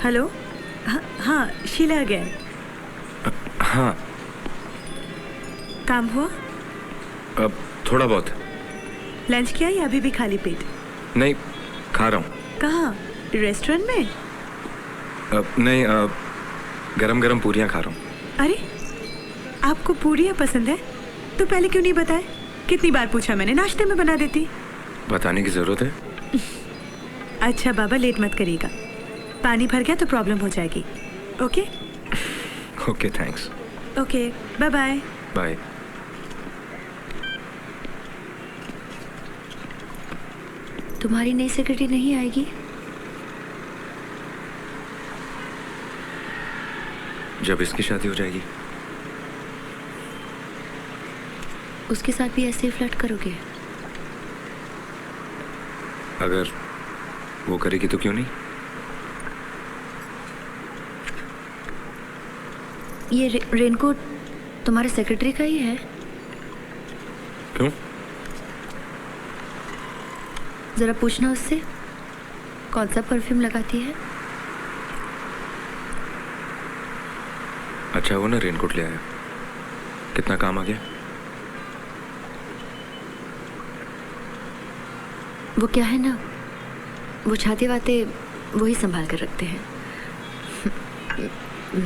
Hello. हाँ Sheila again. हाँ काम हुआ? अब थोड़ा बहुत। लंच किया या अभी भी खाली पेट? नहीं, खा रहा हूँ। कहाँ? रेस्टोरेंट में? नहीं, गरम गरम पूरियाँ खा रहा हूँ। अरे आपको पूरियाँ पसंद है तो पहले क्यों नहीं बताए? कितनी बार पूछा मैंने, नाश्ते में बना देती। बताने की जरूरत है? अच्छा बाबा लेट मत करिएगा, पानी भर गया तो प्रॉब्लम हो जाएगी। Okay okay thanks. Okay bye bye. Bye. तुम्हारी नई सेक्रेटरी नहीं आएगी? जब इसकी शादी हो जाएगी। उसके साथ भी ऐसे ही फ्लर्ट करोगे? अगर वो करेगी तो क्यों नहीं? ये रेनकोट तुम्हारे सेक्रेटरी का ही है? क्यों? जरा पूछना उससे कौन सा परफ्यूम लगाती है। अच्छा वो ना रेनकोट ले आया, कितना काम आ गया? वो क्या है ना, वो छाते वाते वही संभाल कर रखते हैं।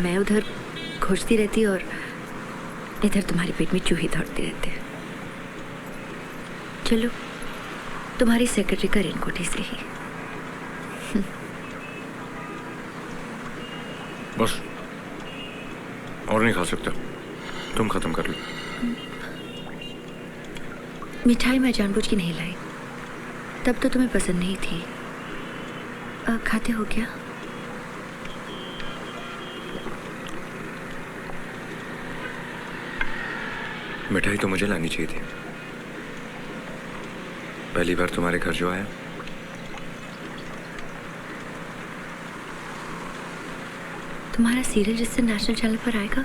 मैं उधर खोजती रहती और इधर तुम्हारे पेट में चूहे दौड़ते रहते हैं। चलो तुम्हारी सेक्रेटरी का रेनकोट ही से ही। बस और नहीं खा सकता, तुम खत्म कर लो। मिठाई मैं जानबूझ के नहीं लाई, तब तो तुम्हें पसंद नहीं थी। खाते हो क्या? मिठाई तो मुझे लानी चाहिए थी। पहली बार तुम्हारे घर जो आया, तुम्हारा सीरियल जिस दिन नेशनल चैनल पर आएगा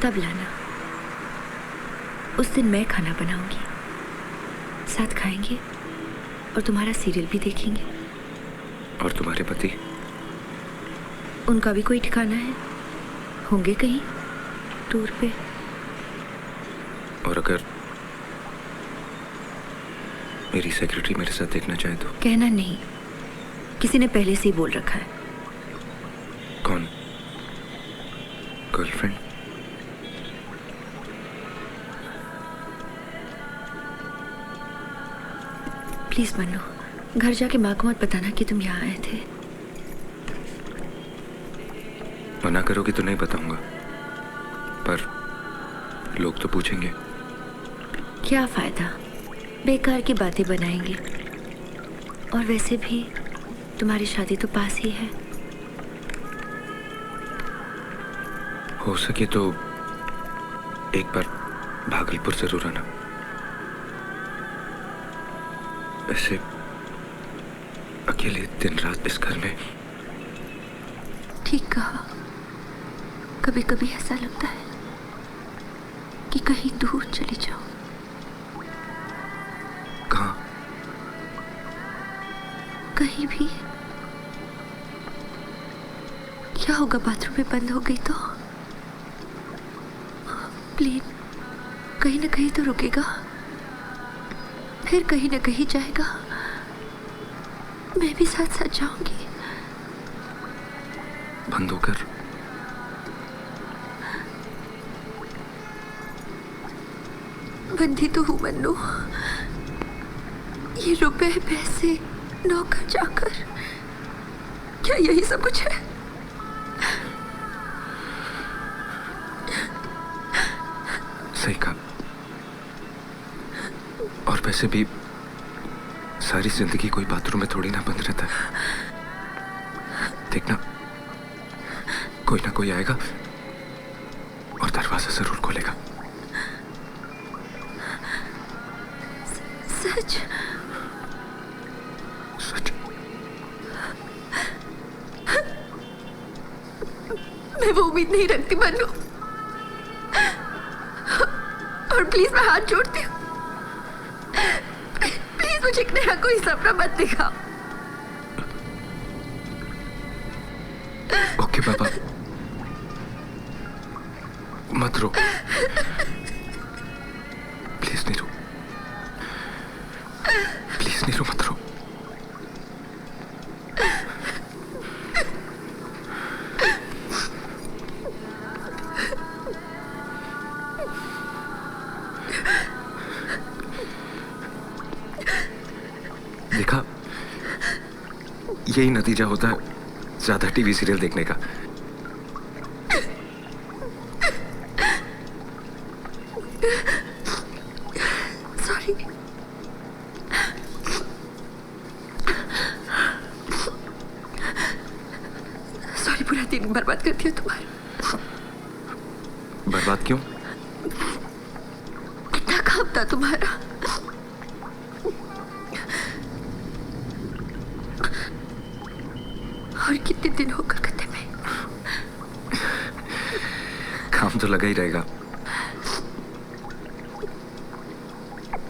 तब लाना। उस दिन मैं खाना बनाऊंगी, साथ खाएंगे और तुम्हारा सीरियल भी देखेंगे। और तुम्हारे पति? उनका भी कोई ठिकाना है, होंगे कहीं टूर पे। और अगर मेरी सेक्रेटरी मेरे साथ देखना चाहे तो? कहना नहीं, किसी ने पहले से ही बोल रखा है। कौन? गर्लफ्रेंड? प्लीज मन्नू, घर जाके माँ को मत बताना कि तुम यहाँ आए थे। मना करोगी तो नहीं बताऊंगा, पर लोग तो पूछेंगे। क्या फायदा, बेकार की बातें बनाएंगे। और वैसे भी तुम्हारी शादी तो पास ही है। हो सके तो एक बार भागलपुर जरूर आना। ऐसे अकेले दिन रात इस घर में। ठीक कहा, कभी कभी ऐसा लगता है कि कहीं दूर चली जाओ। कहाँ? कहीं भी। क्या होगा बाथरूम में बंद हो गई तो? प्लेन कहीं ना कहीं तो रुकेगा, फिर कहीं ना कहीं जाएगा। मैं भी साथ साथ जाऊंगी। बंद होकर बंदी तो हूं मन्नू। ये रुपए पैसे नौकर चाकर, क्या यही सब कुछ है? सही कहा। और वैसे भी सारी जिंदगी कोई बाथरूम में थोड़ी ना बंद रहता है। देखना, कोई ना कोई आएगा और दरवाजा जरूर खोलेगा। सच? सच। मैं वो उम्मीद नहीं रखती मन्नू, और प्लीज मैं हाथ जोड़ती हूँ, प्लीज मुझे नया कोई सपना मत दिखाओ। कि पापा मत रो, प्लीज नीरू, प्लीज नीरू मत रो। देखा, यही नतीजा होता है ज्यादा टीवी सीरियल देखने का। सॉरी। सॉरी, पूरा दिन बर्बाद कर दिया तुम्हारा। बर्बाद क्यों? कितना काम था तुम्हारा। और कितने दिन हो कलकत्ते में। काम तो लगा ही रहेगा।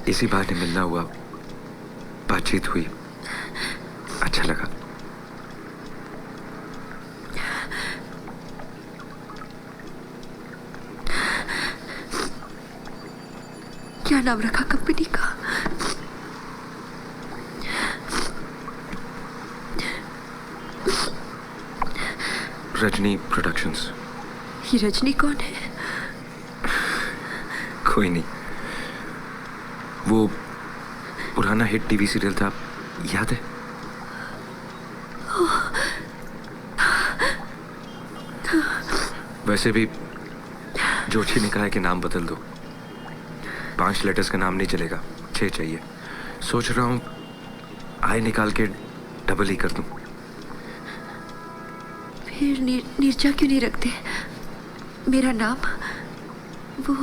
इसी बहाने मिलना हुआ, बातचीत हुई, अच्छा लगा। क्या नाम रखा कंपनी का? रजनी प्रोडक्शंस। ये रजनी कौन है? कोई नहीं, वो पुराना हिट टीवी सीरियल था, याद है? वैसे भी जोशी ने कहा है कि नाम बदल दो। 5 लेटर्स का नाम नहीं चलेगा, 6 चाहिए। सोच रहा हूँ आय निकाल के डबल ही कर दूं। फिर निर्जा क्यों नहीं रखते? मेरा नाम वो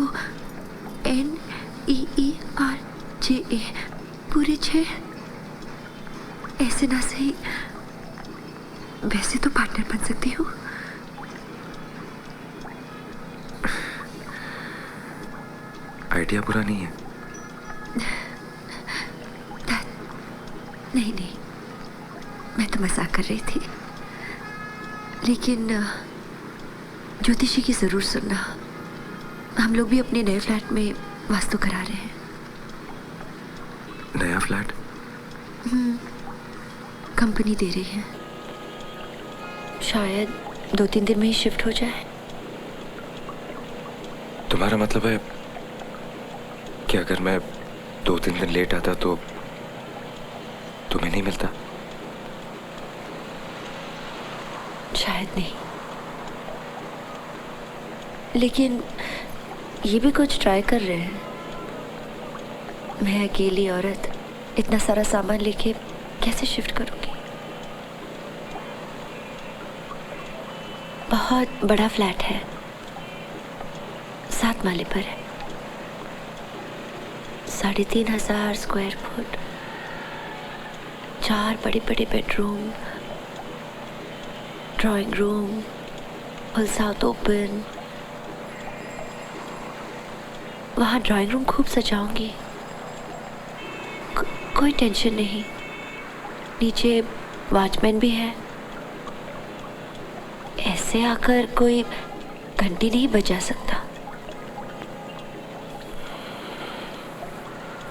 NEERJA पूरे 6 ऐसे ना सही। वैसे तो पार्टनर बन सकती हूँ। आइडिया बुरा नहीं है। नहीं नहीं, मैं तो मजाक कर रही थी। लेकिन ज्योतिषी की जरूर सुनना। हम लोग भी अपने नए फ्लैट में वास्तु करा रहे हैं। नया फ्लैट? कंपनी दे रही है। शायद 2-3 दिन में ही शिफ्ट हो जाए। तुम्हारा मतलब है कि अगर मैं 2-3 दिन लेट आता तो तुम्हें नहीं मिलता? शायद नहीं, लेकिन ये भी कुछ ट्राई कर रहे हैं। मैं अकेली औरत इतना सारा सामान लेके कैसे शिफ्ट करूंगी? बहुत बड़ा फ्लैट है, 7 माले पर है। 3,500 स्क्वायर फुट, 4 बड़े बड़े bedroom, drawing room, full south open. वहाँ ड्राइंग रूम खूब सजाऊंगी। कोई टेंशन नहीं। नीचे वॉचमैन भी है। ऐसे आकर कोई घंटी नहीं बजा सकता।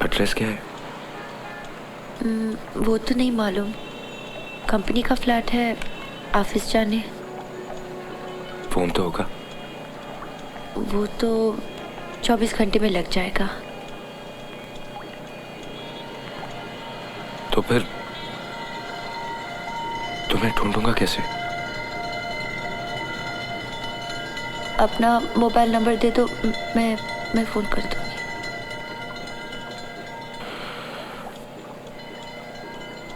एड्रेस क्या है? वो तो नहीं मालूम। कंपनी का फ्लैट है, ऑफिस जाने। फोन तो होगा? वो तो 24 घंटे में लग जाएगा। तो फिर तुम्हें ढूंढूंगा कैसे? अपना मोबाइल नंबर दे दो, मैं फोन कर दूंगी।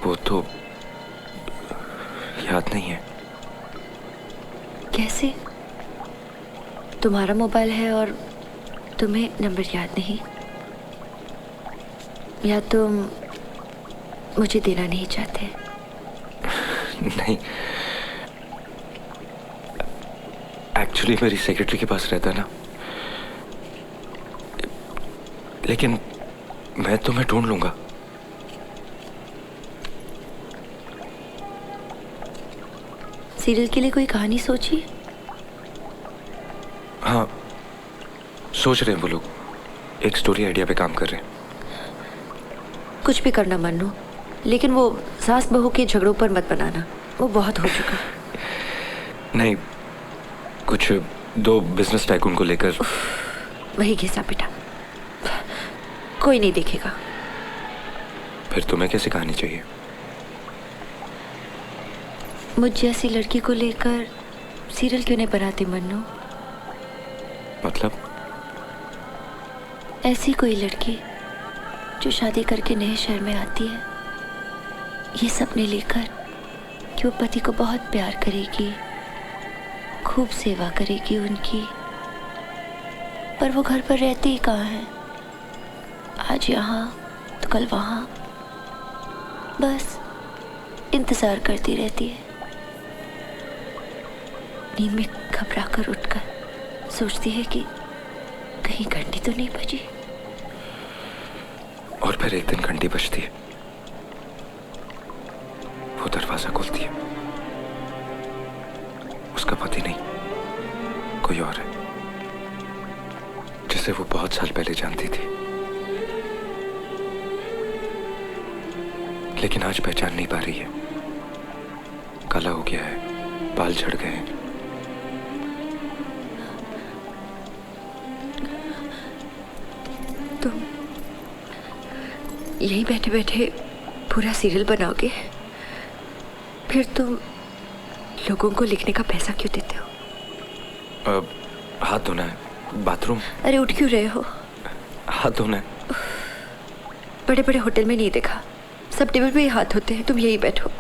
वो तो याद नहीं है। कैसे? तुम्हारा मोबाइल है और तुम्हें नंबर याद नहीं? या तुम मुझे देना नहीं चाहते? नहीं, एक्चुअली मेरी सेक्रेटरी के पास रहता है ना। लेकिन मैं तुम्हें ढूंढ लूंगा। सीरियल के लिए कोई कहानी सोची? हाँ, सोच रहे हैं वो लोग। एक स्टोरी आइडिया पे काम कर रहे हैं। कुछ भी करना मन्नू, लेकिन वो सास बहू के झगड़ों पर मत बनाना, वो बहुत हो चुका। नहीं, कुछ दो बिजनेस टाइकून को लेकर। वही घिसा पिटा, कोई नहीं देखेगा। फिर तुम्हें कैसी कहानी चाहिए? मुझ जैसी लड़की को लेकर सीरियल क्यों नहीं बनाते मन्नू? मतलब? ऐसी कोई लड़की जो शादी करके नए शहर में आती है, ये सपने लेकर कि वो पति को बहुत प्यार करेगी, खूब सेवा करेगी उनकी, पर वो घर पर रहती ही कहाँ है? आज यहाँ तो कल वहाँ, बस इंतजार करती रहती है। नींद में घबरा कर उठकर सोचती है कि कहीं घंटी तो नहीं बजी। और फिर एक दिन घंटी बजती है, वो दरवाजा खोलती है, उसका पति नहीं, कोई और है, जिसे वो बहुत साल पहले जानती थी, लेकिन आज पहचान नहीं पा रही है। काला हो गया है, बाल झड़ गए हैं। तुम यहीं बैठे बैठे पूरा सीरियल बनाओगे? फिर तुम लोगों को लिखने का पैसा क्यों देते हो? हाथ धोना है, बाथरूम। अरे उठ क्यों रहे हो? हाथ धोना है। बड़े बड़े होटल में नहीं देखा, सब टेबल पे ही हाथ होते हैं, तुम यही बैठो।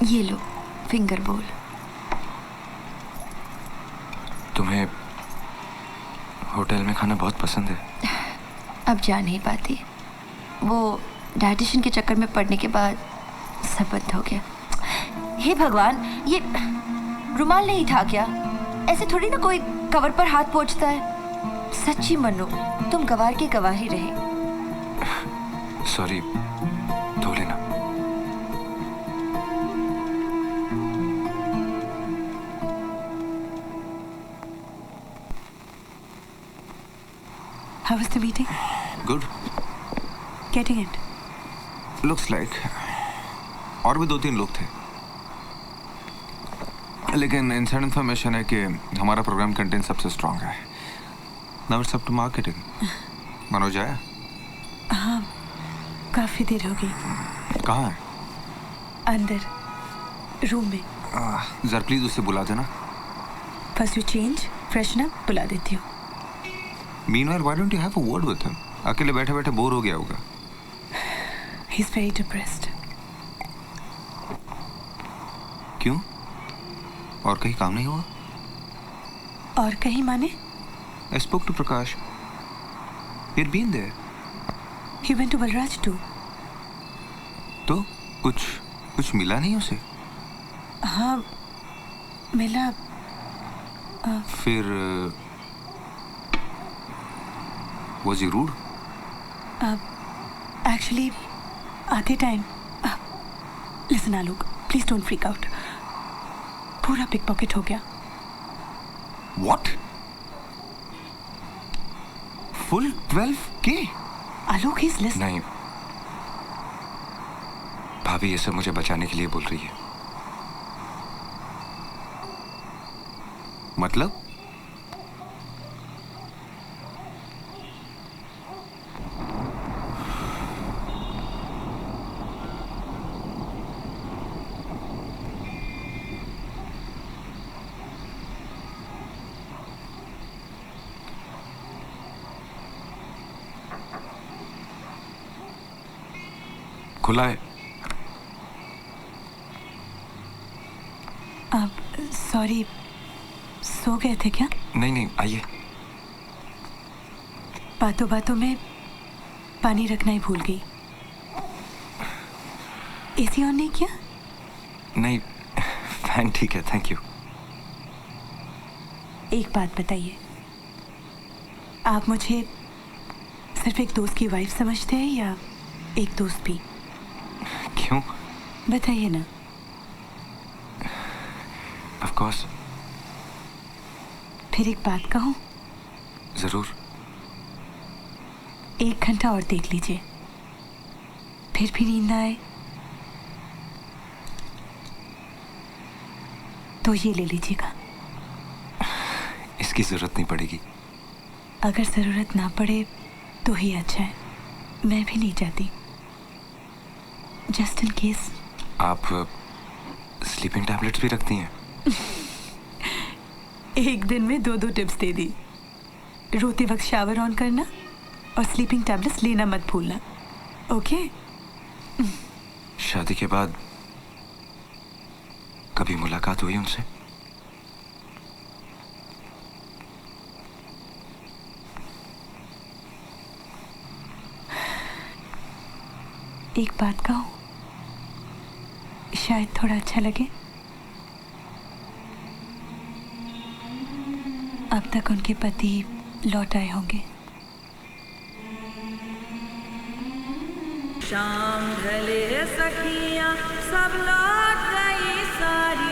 ये लो फिंगर बोल। तुम्हें होटल में खाना बहुत पसंद है? अब जा नहीं पाती, वो डाइटिशियन के चक्कर में पड़ने के बाद सब बंद हो गया। हे भगवान, ये रुमाल नहीं था क्या? ऐसे थोड़ी ना कोई कवर पर हाथ पोंछता है। सच्ची मन्नू, तुम गवार की गवाही रहे। सॉरी, धो लेना। How was the meeting? Good. Getting it? Looks like. और भी 2-3 लोग थे, लेकिन इनसाइड इन्फॉर्मेशन है कि हमारा प्रोग्राम कंटेंट सबसे स्ट्रांग है। Now it's up to marketing. Manoj आया? हाँ, काफी देर हो गई। कहाँ है? अंदर रूम में। जरा प्लीज उसे बुला देना। First you change, freshen up, बुला देती हूँ। Meanwhile, why don't you have a word with him? अकेले बैठे बैठे बोर हो गया होगा। He's very depressed. क्यों? और कहीं काम नहीं हुआ? और कहीं माने? I spoke to Prakash. He'd been there. He went to Balraj too. तो कुछ मिला नहीं उसे? हाँ, मिला। फिर was he rude? Actually, आते time. Listen Alok, please don't freak out. पूरा पिक पॉकेट हो गया। What? Full 12K? Alok, he's listening. नहीं, भाभी ये सब मुझे बचाने के लिए बोल रही है। मतलब? खुला है। अब सॉरी, सो गए थे क्या? नहीं नहीं, आइए। बातों बातों में पानी रखना ही भूल गई। एसी ऑन नहीं किया? नहीं, फैन ठीक है, थैंक यू। एक बात बताइए, आप मुझे सिर्फ एक दोस्त की वाइफ समझते हैं या एक दोस्त भी? क्यों? बताइए ना। Of course. फिर एक बात कहूँ? जरूर। 1 घंटा और देख लीजिए, फिर भी नींद आए तो ये ले लीजिएगा। इसकी जरूरत नहीं पड़ेगी। अगर ज़रूरत ना पड़े तो ही अच्छा है, मैं भी नहीं चाहती, जस्ट इन केस। आप स्लीपिंग टैबलेट्स भी रखती हैं? एक दिन में 2 टिप्स दे दी। रोते वक्त शावर ऑन करना और स्लीपिंग टैबलेट्स लेना मत भूलना, ओके? शादी के बाद कभी मुलाकात हुई उनसे? एक बात कहूँ, शायद थोड़ा अच्छा लगे। अब तक उनके पति लौट आए होंगे। शाम ढले सखियाँ सब लौट गई सारी।